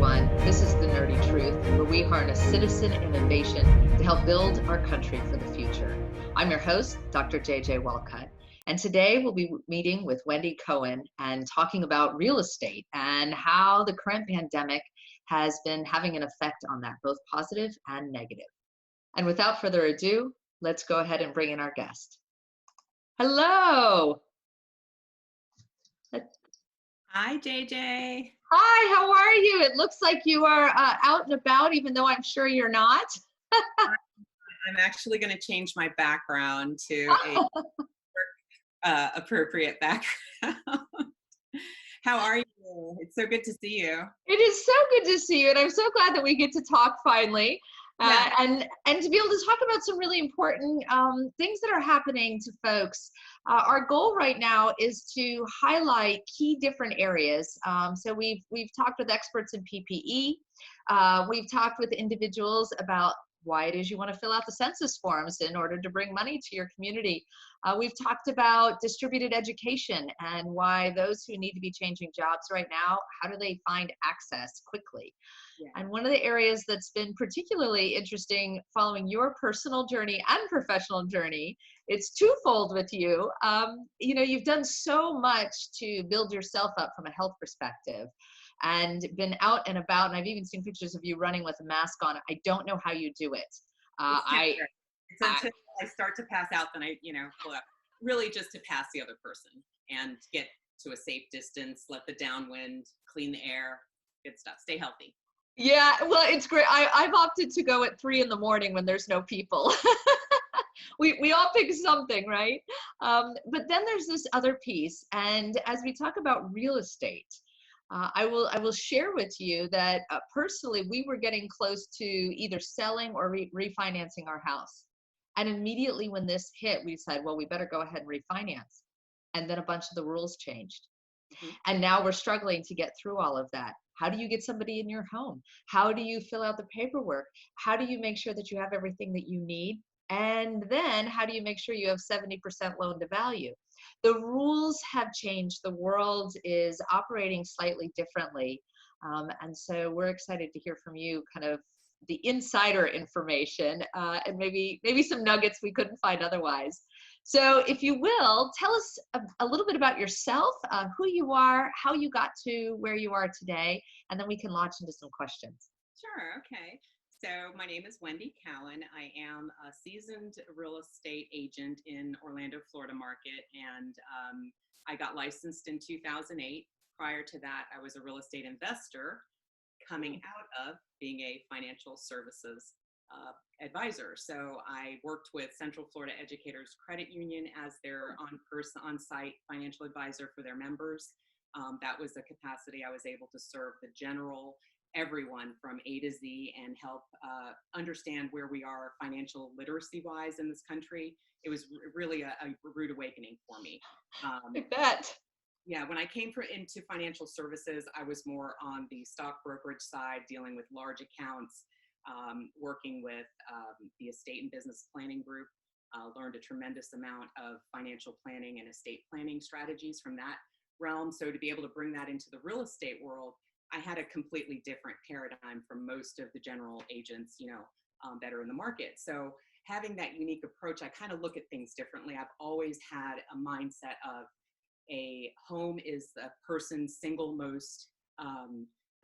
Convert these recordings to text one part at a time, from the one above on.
everyone. This is The Nerdy Truth, where we harness citizen innovation to help build our country for the future. I'm your host, Dr. JJ Walcott, and today we'll be meeting with Wendy Cowan and talking about real estate and how the current pandemic has been having an effect on that, both positive and negative. And without further ado, let's go ahead and bring in our guest. Hello. Hi, JJ. Hi, how are you? It looks like you are out and about, even though I'm sure you're not. I'm actually going to change my background to a appropriate background. How are you? It's so good to see you. It is so good to see you, and I'm so glad that we get to talk finally. Yeah. And to be able to talk about some really important things that are happening to folks. Our goal right now is to highlight key different areas. So we've talked with experts in PPE. We've talked with individuals about why it is you want to fill out the census forms in order to bring money to your community. We've talked about distributed education and why those who need to be changing jobs right now, how do they find access quickly? Yeah. And one of the areas that's been particularly interesting following your personal journey and professional journey, it's twofold with you. You've done so much to build yourself up from a health perspective and been out and about. And I've even seen pictures of you running with a mask on. I don't know how you do it. It's until I start to pass out, then really just to pass the other person and get to a safe distance, let the downwind, clean the air, good stuff. Stay healthy. Yeah, well, it's great. I've opted to go at 3 a.m. when there's no people. We all pick something, right? But then there's this other piece. And as we talk about real estate, I will share with you that personally, we were getting close to either selling or refinancing our house. And immediately when this hit, we said, well, we better go ahead and refinance. And then a bunch of the rules changed. Mm-hmm. And now we're struggling to get through all of that. How do you get somebody in your home? How do you fill out the paperwork? How do you make sure that you have everything that you need? And then how do you make sure you have 70% loan to value? The rules have changed. The world is operating slightly differently. And so we're excited to hear from you, kind of the insider information and maybe some nuggets we couldn't find otherwise. So if you will, tell us a little bit about yourself, who you are, how you got to where you are today, and then we can launch into some questions. Sure, okay. So my name is Wendy Cowan. I am a seasoned real estate agent in Orlando, Florida market, and I got licensed in 2008. Prior to that, I was a real estate investor coming out of being a financial services advisor. So I worked with Central Florida Educators Credit Union as their on-site financial advisor for their members. That was the capacity I was able to serve the general, everyone from A to Z, and help understand where we are financial literacy wise in this country. It was really a rude awakening for me. I bet. Yeah, when I came into financial services, I was more on the stock brokerage side, dealing with large accounts, working with the estate and business planning group. Learned a tremendous amount of financial planning and estate planning strategies from that realm. So to be able to bring that into the real estate world, I had a completely different paradigm from most of the general agents, that are in the market. So having that unique approach, I kind of look at things differently. I've always had a mindset of a home is the person's single most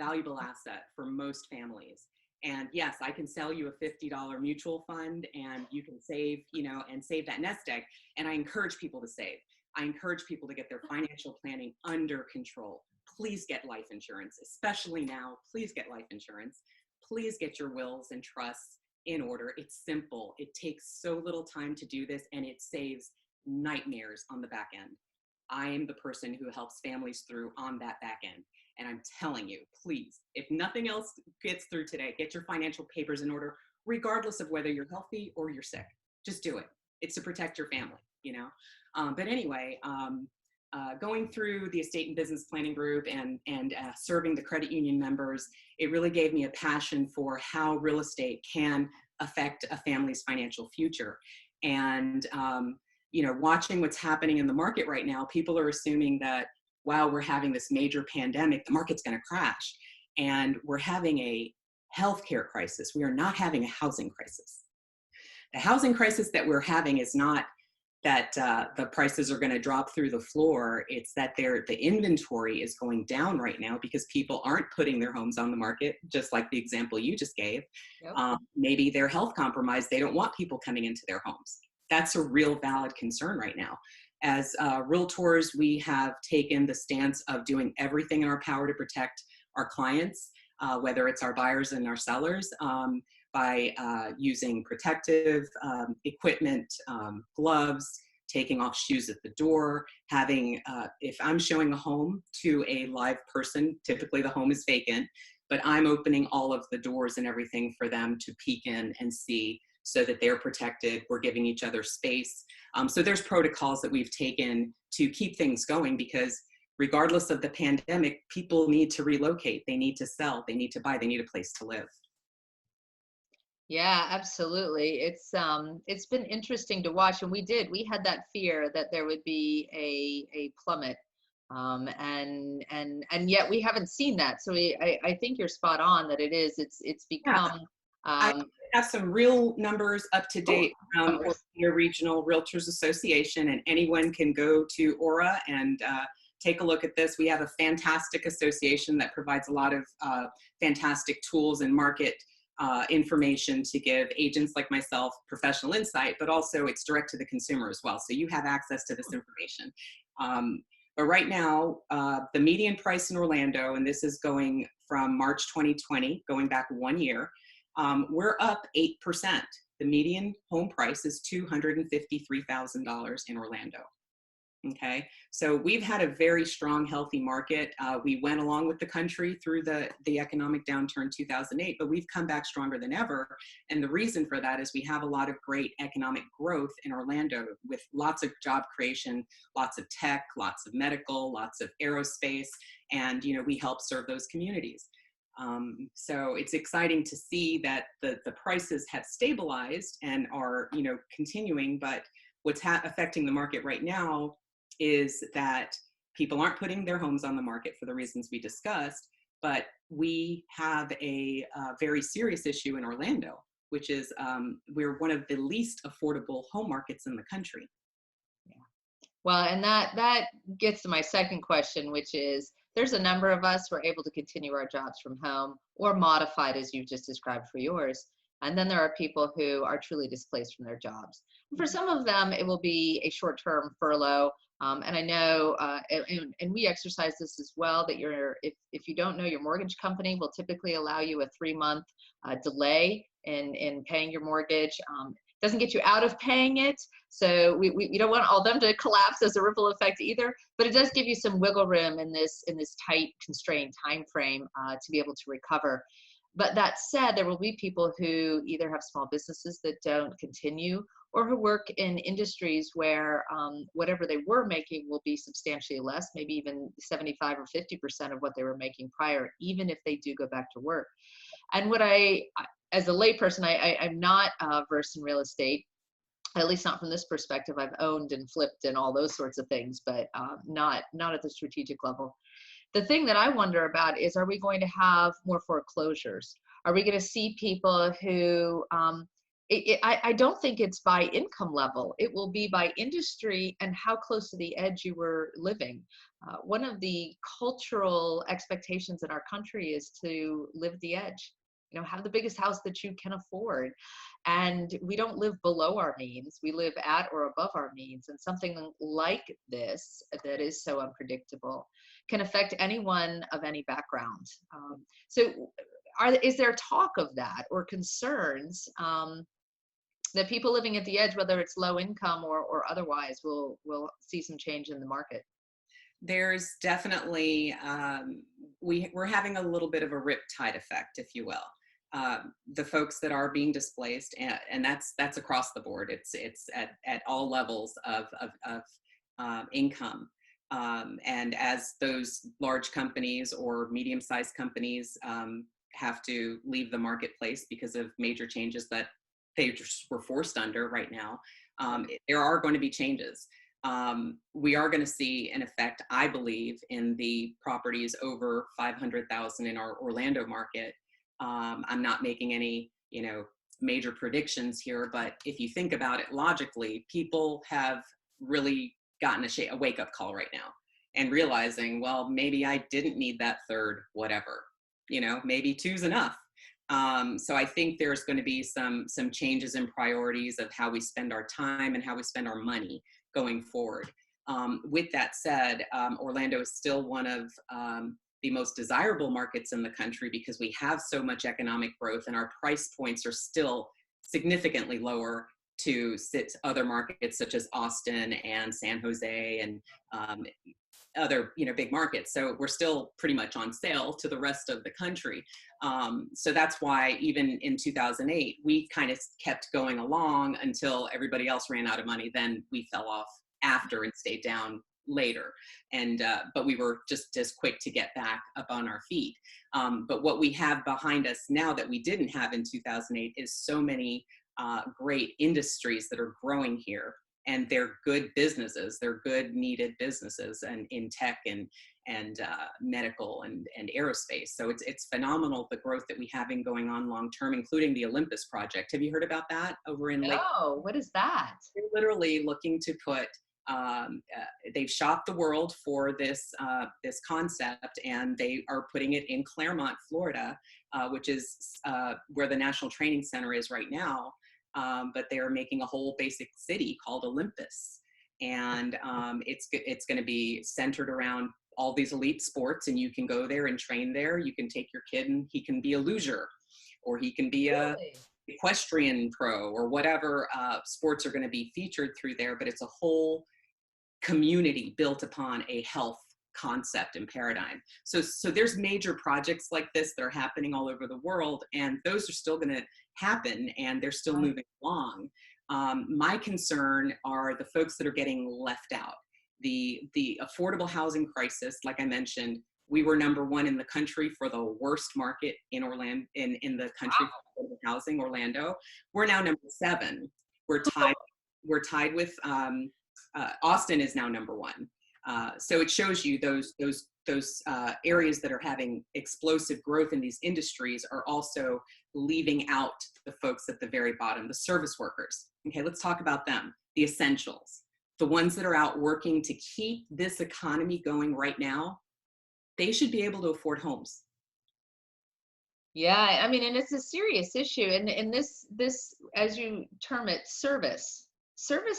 valuable asset for most families. And yes, I can sell you a $50 mutual fund and you can save, and save that nest egg. And I encourage people to save. I encourage people to get their financial planning under control. Please get life insurance, especially now. Please get life insurance. Please get your wills and trusts in order. It's simple. It takes so little time to do this, and it saves nightmares on the back end. I am the person who helps families through on that back end. And I'm telling you, please, if nothing else gets through today, get your financial papers in order, regardless of whether you're healthy or you're sick. Just do it. It's to protect your family, But anyway, going through the estate and business planning group and serving the credit union members, it really gave me a passion for how real estate can affect a family's financial future. And watching what's happening in the market right now, people are assuming that, wow, we're having this major pandemic, the market's going to crash. and we're having a healthcare crisis. We are not having a housing crisis. The housing crisis that we're having is not that the prices are going to drop through the floor. It's that the inventory is going down right now because people aren't putting their homes on the market, just like the example you just gave. Yep. Maybe they're health compromised. They don't want people coming into their homes. That's a real valid concern right now. As realtors, we have taken the stance of doing everything in our power to protect our clients, whether it's our buyers and our sellers, by using protective equipment, gloves, taking off shoes at the door, having, if I'm showing a home to a live person, typically the home is vacant, but I'm opening all of the doors and everything for them to peek in and see so that they're protected. We're giving each other space. So there's protocols that we've taken to keep things going, because regardless of the pandemic, people need to relocate. They need to sell, they need to buy, they need a place to live. Yeah, absolutely. It's been interesting to watch, and we had that fear that there would be a plummet, and yet we haven't seen that. So I think you're spot on that it's Yeah, become I have some real numbers up to oh, date from Orlando Regional Realtors Association, and anyone can go to Aura and take a look at this. We have a fantastic association that provides a lot of fantastic tools and market information to give agents like myself professional insight, but also it's direct to the consumer as well. So you have access to this information. But right now, the median price in Orlando, and this is going from March 2020, going back 1 year, we're up 8%. The median home price is $253,000 in Orlando. Okay, so we've had a very strong, healthy market. We went along with the country through the economic downturn 2008, but we've come back stronger than ever. And the reason for that is we have a lot of great economic growth in Orlando with lots of job creation, lots of tech, lots of medical, lots of aerospace, and we help serve those communities. So it's exciting to see that the prices have stabilized and are continuing, but what's affecting the market right now is that people aren't putting their homes on the market for the reasons we discussed, but we have a very serious issue in Orlando, which is we're one of the least affordable home markets in the country. yeah. Well, and that gets to my second question, which is there's a number of us who are able to continue our jobs from home or modified as you just described for yours. And then there are people who are truly displaced from their jobs. And for some of them, it will be a short-term furlough. And I know, and we exercise this as well, that if you don't know, your mortgage company will typically allow you a 3-month delay in paying your mortgage. Doesn't get you out of paying it, so we don't want all them to collapse as a ripple effect either. But it does give you some wiggle room in this tight, constrained time frame to be able to recover. But that said, there will be people who either have small businesses that don't continue, or who work in industries where whatever they were making will be substantially less, maybe even 75 or 50% of what they were making prior, even if they do go back to work. And as a layperson, I'm not versed in real estate, at least not from this perspective. I've owned and flipped and all those sorts of things, but not at the strategic level. The thing that I wonder about is, are we going to have more foreclosures? Are we going to see people who, I don't think it's by income level. It will be by industry and how close to the edge you were living. One of the cultural expectations in our country is to live at the edge. Have the biggest house that you can afford. And we don't live below our means. We live at or above our means. And something like this that is so unpredictable can affect anyone of any background. So is there talk of that, or concerns that people living at the edge, whether it's low income or otherwise, will see some change in the market? There's definitely, we're having a little bit of a riptide effect, if you will. The folks that are being displaced, and that's across the board. It's at all levels of income. And as those large companies or medium-sized companies have to leave the marketplace because of major changes that they just were forced under right now, there are going to be changes. we are going to see an effect, I believe, in the properties over 500,000 in our Orlando market. I'm not making any, major predictions here, but if you think about it logically, people have really gotten a wake-up call right now and realizing, well, maybe I didn't need that third whatever, maybe two's enough. So I think there's going to be some changes in priorities of how we spend our time and how we spend our money going forward. With that said, Orlando is still one of the most desirable markets in the country because we have so much economic growth and our price points are still significantly lower to other markets such as Austin and San Jose and other big markets. So we're still pretty much on sale to the rest of the country. So that's why even in 2008, we kind of kept going along until everybody else ran out of money. Then we fell off after and stayed down later. And but we were just as quick to get back up on our feet. But what we have behind us now that we didn't have in 2008 is so many great industries that are growing here. And they're good businesses. They're good, needed businesses, and in tech and medical and aerospace. So it's phenomenal the growth that we have going on long term, including the Olympus Project. Have you heard about that over in Lake? Oh, what is that? They're literally looking to put. They've shopped the world for this concept, and they are putting it in Claremont, Florida, which is where the National Training Center is right now. But they're making a whole basic city called Olympus, and it's going to be centered around all these elite sports, and you can go there and train there. You can take your kid, and he can be a luger, or he can be a equestrian pro, or whatever sports are going to be featured through there. But it's a whole community built upon a health concept and paradigm. So there's major projects like this that are happening all over the world, and those are still going to happen, and they're still moving along. My concern are the folks that are getting left out. The affordable housing crisis, like I mentioned, we were #1 in the country for the worst market in Orlando, in the country for affordable housing, Orlando. We're now #7. We're tied with Austin is now #1. So it shows you those areas that are having explosive growth in these industries are also leaving out the folks at the very bottom, the service workers. Okay, let's talk about them, the essentials, the ones that are out working to keep this economy going right now. They should be able to afford homes. Yeah, I mean, and it's a serious issue. And this, as you term it, service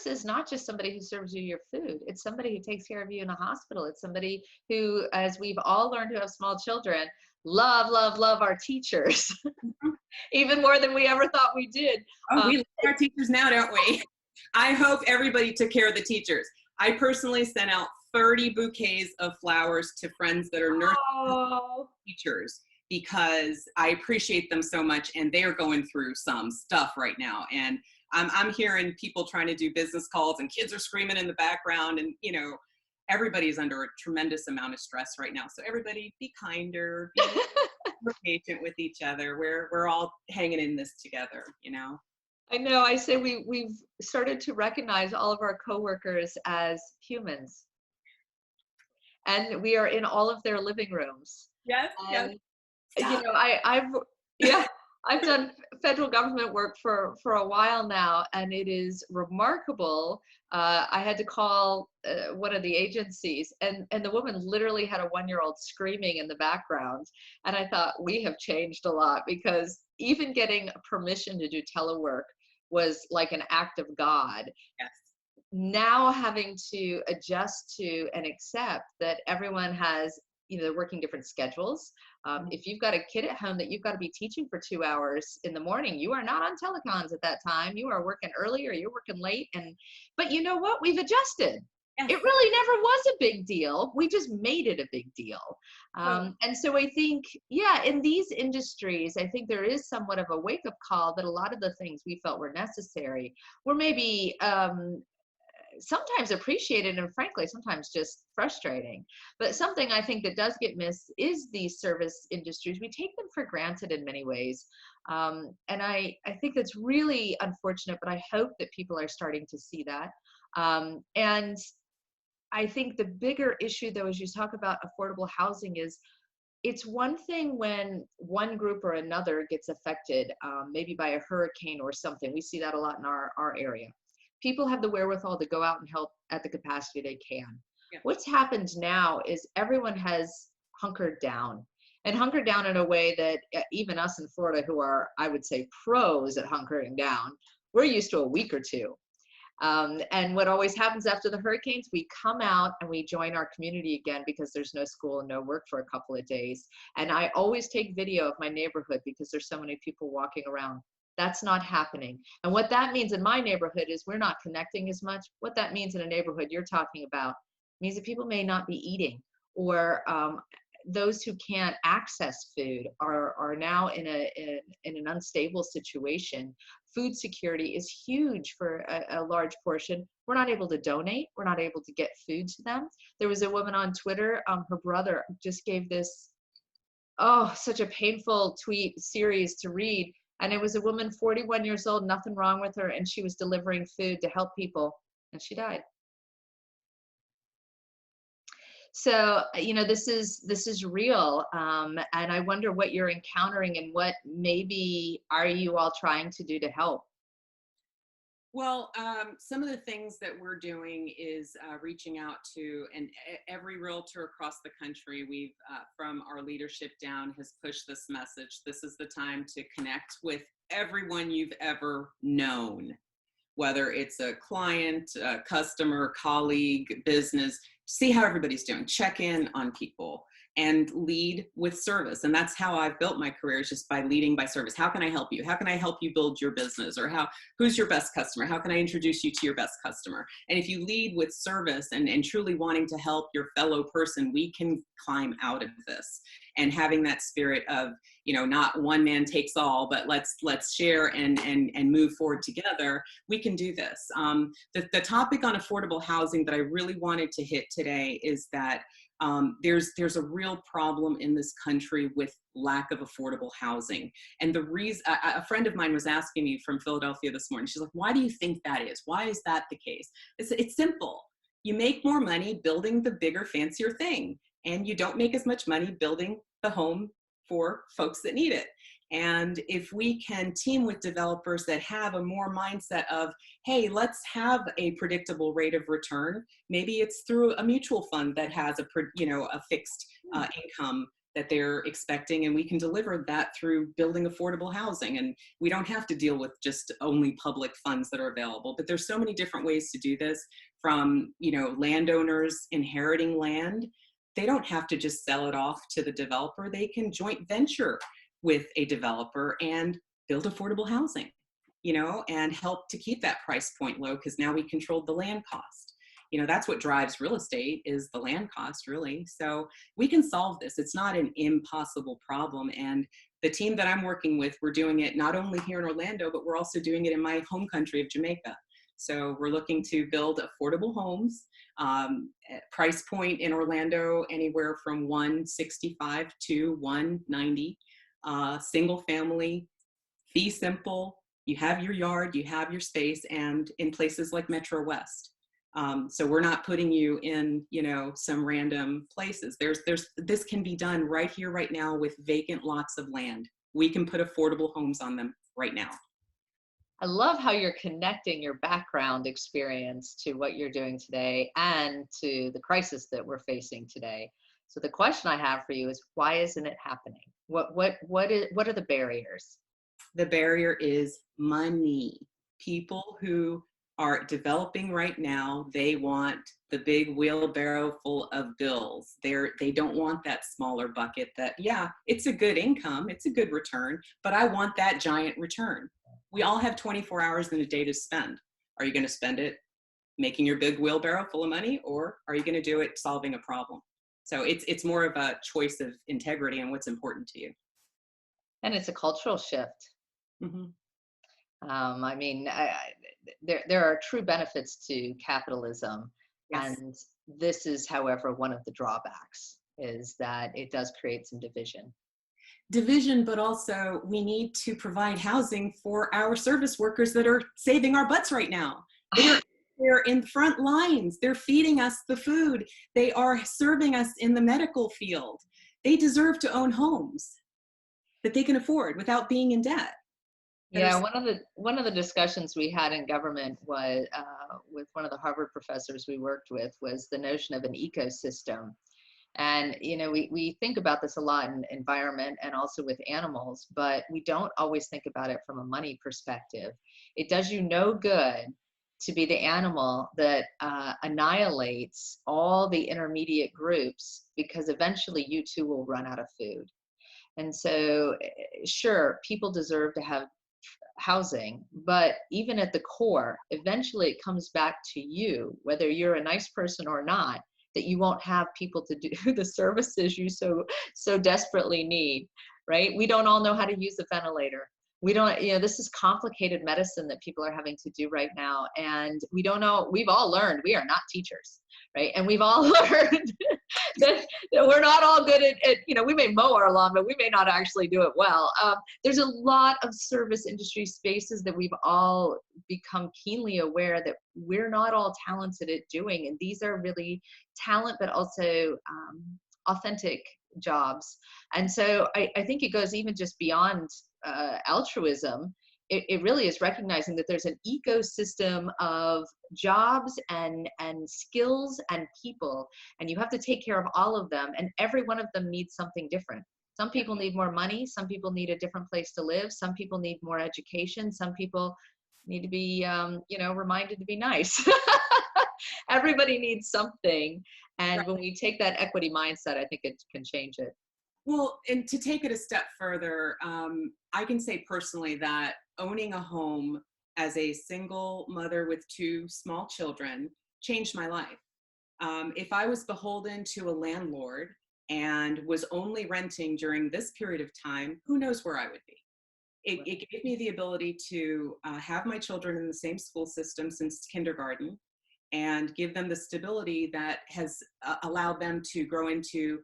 is not just somebody who serves you your food. It's somebody who takes care of you in a hospital. It's somebody who, as we've all learned who have small children, love our teachers, even more than we ever thought we did. Oh, we love our teachers now, don't we? I hope everybody took care of the teachers. I personally sent out 30 bouquets of flowers to friends that are nurses, teachers, because I appreciate them so much, and they're going through some stuff right now. And I'm hearing people trying to do business calls, and kids are screaming in the background, and everybody's under a tremendous amount of stress right now. So everybody be kinder, be more patient with each other. We're all hanging in this together, I know. I say we've started to recognize all of our coworkers as humans, and we are in all of their living rooms. Yes. And, Yes. I've done federal government work for a while now, and it is remarkable. I had to call one of the agencies, and the woman literally had a 1-year-old screaming in the background. And I thought, we have changed a lot, because even getting permission to do telework was like an act of God. Yes. Now having to adjust to and accept that everyone has, they're working different schedules. If you've got a kid at home that you've got to be teaching for 2 hours in the morning, you are not on telecons at that time. You are working early or you're working late. But you know what? We've adjusted. Yes. It really never was a big deal. We just made it a big deal. And so I think, in these industries, I think there is somewhat of a wake-up call that a lot of the things we felt were necessary were maybe sometimes appreciated, and frankly sometimes just frustrating. But something I think that does get missed is these service industries. We take them for granted in many ways, and I think that's really unfortunate, but I hope that people are starting to see that. And I think the bigger issue, though, as you talk about affordable housing, is it's one thing when one group or another gets affected, maybe by a hurricane or something. We see that a lot in our area. People have the wherewithal to go out and help at the capacity they can. Yeah. What's happened now is everyone has hunkered down, and hunkered down in a way that even us in Florida, who are, I would say, pros at hunkering down, we're used to a week or two. And what always happens after the hurricanes, we come out and we join our community again because there's no school and no work for a couple of days. And I always take video of my neighborhood because there's so many people walking around. That's not happening. And what that means in my neighborhood is we're not connecting as much. What that means in a neighborhood you're talking about means that people may not be eating, or those who can't access food are now in an unstable situation. Food security is huge for a large portion. We're not able to donate. We're not able to get food to them. There was a woman on Twitter, her brother just gave this, such a painful tweet series to read. And it was a woman, 41 years old, nothing wrong with her, and she was delivering food to help people, and she died. So, this is real. And I wonder what you're encountering and what maybe are you all trying to do to help? Well, some of the things that we're doing is reaching out to, and every realtor across the country, we've, from our leadership down, has pushed this message. This is the time to connect with everyone you've ever known, whether it's a client, a customer, colleague, business. See how everybody's doing. Check in on people and lead with service. And that's how I've built my career, is just by leading by service. How can I help you? How can I help you build your business? Or who's your best customer? How can I introduce you to your best customer? And if you lead with service and truly wanting to help your fellow person, we can climb out of this. And having that spirit of, not one man takes all, but let's share and move forward together, we can do this. The topic on affordable housing that I really wanted to hit today is that there's a real problem in this country with lack of affordable housing. And the reason, a friend of mine was asking me from Philadelphia this morning, she's like, why do you think that is? Why is that the case? It's simple. You make more money building the bigger, fancier thing, and you don't make as much money building the home for folks that need it. And if we can team with developers that have a more mindset of, hey, let's have a predictable rate of return. Maybe it's through a mutual fund that has a fixed income that they're expecting, and we can deliver that through building affordable housing. And we don't have to deal with just only public funds that are available, but there's so many different ways to do this, from, landowners inheriting land. They don't have to just sell it off to the developer. They can joint venture with a developer and build affordable housing, and help to keep that price point low, because now we controlled the land cost. That's what drives real estate, is the land cost, really. So we can solve this. It's not an impossible problem. And the team that I'm working with, we're doing it not only here in Orlando, but we're also doing it in my home country of Jamaica. So we're looking to build affordable homes, price point in Orlando, anywhere from $165 to $190. Single family, fee simple. You have your yard, you have your space, and in places like Metro West. So we're not putting you in, some random places. This can be done right here, right now, with vacant lots of land. We can put affordable homes on them right now. I love how you're connecting your background experience to what you're doing today and to the crisis that we're facing today. So the question I have for you is, why isn't it happening? What are the barriers? The barrier is money. People who are developing right now, they want the big wheelbarrow full of bills. They don't want that smaller bucket that, yeah, it's a good income, it's a good return, but I want that giant return. We all have 24 hours in a day to spend. Are you going to spend it making your big wheelbarrow full of money, or are you going to do it solving a problem? So it's more of a choice of integrity and what's important to you. And it's a cultural shift. Mm-hmm. There are true benefits to capitalism. Yes. And this is, however, one of the drawbacks, is that it does create some division, but also we need to provide housing for our service workers that are saving our butts right now. They're in front lines. They're feeding us the food. They are serving us in the medical field. They deserve to own homes that they can afford without being in debt. Yeah, one of the discussions we had in government was with one of the Harvard professors we worked with was the notion of an ecosystem. And, we think about this a lot in environment and also with animals, but we don't always think about it from a money perspective. It does you no good to be the animal that annihilates all the intermediate groups, because eventually you too will run out of food. And so, sure, people deserve to have housing, but even at the core, eventually it comes back to you, whether you're a nice person or not, that you won't have people to do the services you so desperately need, right? We don't all know how to use a ventilator. We don't, this is complicated medicine that people are having to do right now. And we don't know, we've all learned we are not teachers, right? And we've all learned that we're not all good at, we may mow our lawn, but we may not actually do it well. There's a lot of service industry spaces that we've all become keenly aware that we're not all talented at doing. And these are really talent, but also authentic jobs. And so I think it goes even just beyond altruism. It really is recognizing that there's an ecosystem of jobs and skills and people, and you have to take care of all of them, and every one of them needs something different. Some people need more money, some people need a different place to live, some people need more education, some people need to be reminded to be nice. Everybody needs something, and when we take that equity mindset, I think it can change it. Well, and to take it a step further, I can say personally that owning a home as a single mother with 2 small children changed my life. If I was beholden to a landlord and was only renting during this period of time, who knows where I would be. It gave me the ability to have my children in the same school system since kindergarten and give them the stability that has allowed them to grow into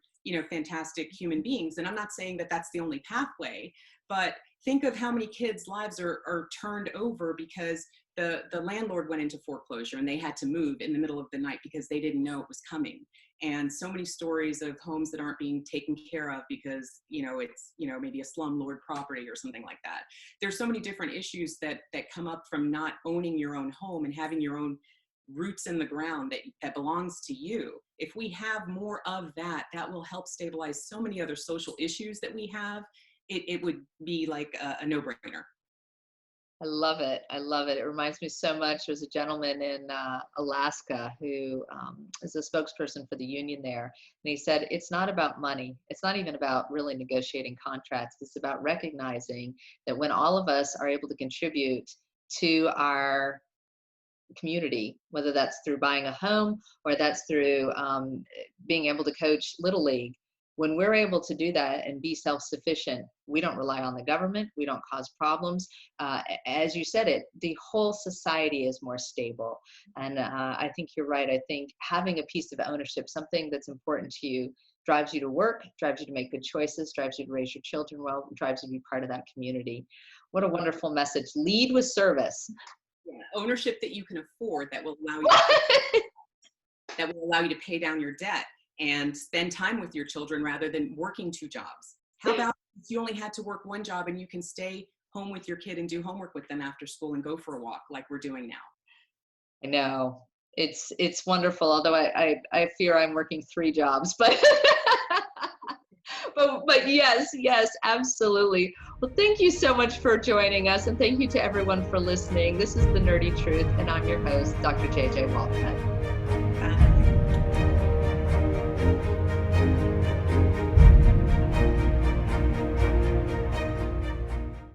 fantastic human beings. And I'm not saying that that's the only pathway, but think of how many kids' lives are turned over because the landlord went into foreclosure and they had to move in the middle of the night because they didn't know it was coming. And so many stories of homes that aren't being taken care of because, it's, maybe a slumlord property or something like that. There's so many different issues that come up from not owning your own home and having your own roots in the ground that belongs to you. If we have more of that, that will help stabilize so many other social issues that we have. It would be like a no-brainer. I love it. I love it. It reminds me so much. There's a gentleman in Alaska who is a spokesperson for the union there. And he said, it's not about money. It's not even about really negotiating contracts. It's about recognizing that when all of us are able to contribute to our community, whether that's through buying a home or that's through being able to coach Little League, when we're able to do that and be self-sufficient, we don't rely on the government, we don't cause problems. As you said it, the whole society is more stable. And I think you're right. I think having a piece of ownership, something that's important to you, drives you to work, drives you to make good choices, drives you to raise your children well, drives you to be part of that community. What a wonderful message. Lead with service. Yeah, ownership that you can afford that will allow you to pay down your debt and spend time with your children rather than working 2 jobs. How about if you only had to work 1 job and you can stay home with your kid and do homework with them after school and go for a walk like we're doing now? I know. It's wonderful, although I fear I'm working 3 jobs, but but yes, absolutely. Well, thank you so much for joining us, and thank you to everyone for listening. This is The Nerdy Truth, and I'm your host, Dr. JJ Waltman.